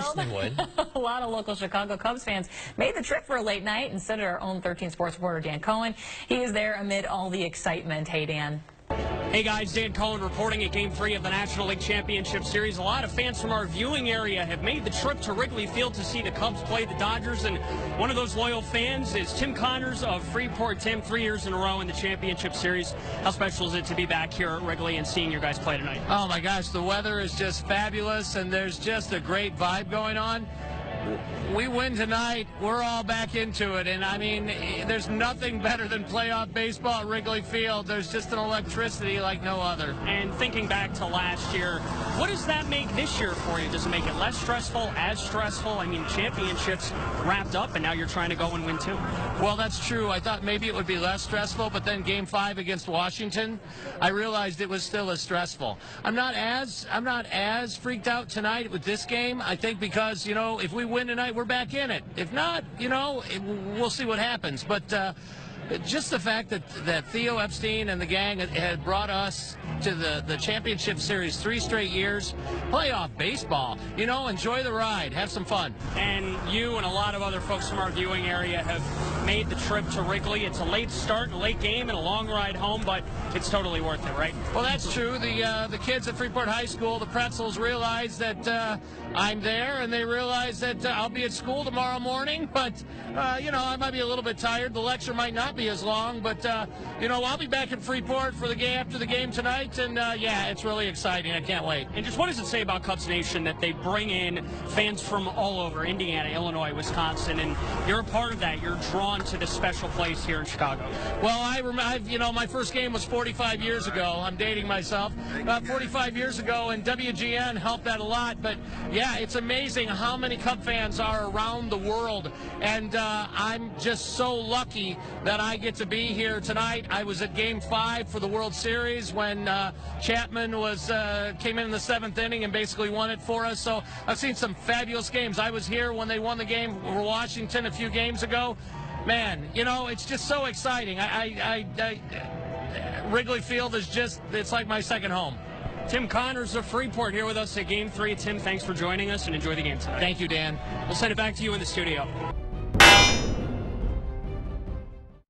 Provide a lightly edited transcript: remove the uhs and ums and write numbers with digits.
listening would. A lot of local Chicago Cubs fans made the trip for a late night, and so did our own 13 Sports reporter Dan Cohen. He is there amid all the excitement. Hey, Dan. Hey guys, Dan Cohen reporting at Game 3 of the National League Championship Series. A lot of fans from our viewing area have made the trip to Wrigley Field to see the Cubs play the Dodgers, and one of those loyal fans is Tim Connors of Freeport. Tim, 3 years in a row in the Championship Series. How special is it to be back here at Wrigley and seeing your guys play tonight? Oh my gosh, the weather is just fabulous, and there's just a great vibe going on. We win tonight, we're all back into it, and I mean, there's nothing better than playoff baseball at Wrigley Field. There's just an electricity like no other. And thinking back to last year, what does that make this year for you? Does it make it less stressful, as stressful? I mean, championships wrapped up, and now you're trying to go and win two. Well, that's true. I thought maybe it would be less stressful, but then Game 5 against Washington, I realized it was still as stressful. I'm not as freaked out tonight with this game. I think because, you know, if we win tonight, we're back in it. If not, you know, we'll see what happens. But just the fact that Theo Epstein and the gang had brought us to the championship series 3 straight years, playoff baseball, you know, enjoy the ride, have some fun. And you and a lot of other folks from our viewing area have made the trip to Wrigley. It's a late start, a late game, and a long ride home, but it's totally worth it, right? Well, that's true. The kids at Freeport High School, the Pretzels, realize that I'm there, and they realize that I'll be at school tomorrow morning, but, you know, I might be a little bit tired. The lecture might not be as long, but, you know, I'll be back in Freeport for the game after the game tonight, and, yeah, it's really exciting. I can't wait. And just what does it say about Cubs Nation that they bring in fans from all over, Indiana, Illinois, Wisconsin, and you're a part of that. You're drawn to this special place here in Chicago. Well, you know, my first game was 45 years ago. I'm dating myself. 45 years ago, and WGN helped that a lot, but, yeah, it's amazing how many Cub fans are around the world, and I'm just so lucky that I get to be here tonight. I was at Game 5 for the World Series when Chapman came in the 7th inning and basically won it for us. So I've seen some fabulous games. I was here when they won the game for Washington a few games ago. Man, you know, it's just so exciting. Wrigley Field is it's like my second home. Tim Connors of Freeport here with us at Game 3. Tim, thanks for joining us, and enjoy the game tonight. Thank you, Dan. We'll send it back to you in the studio.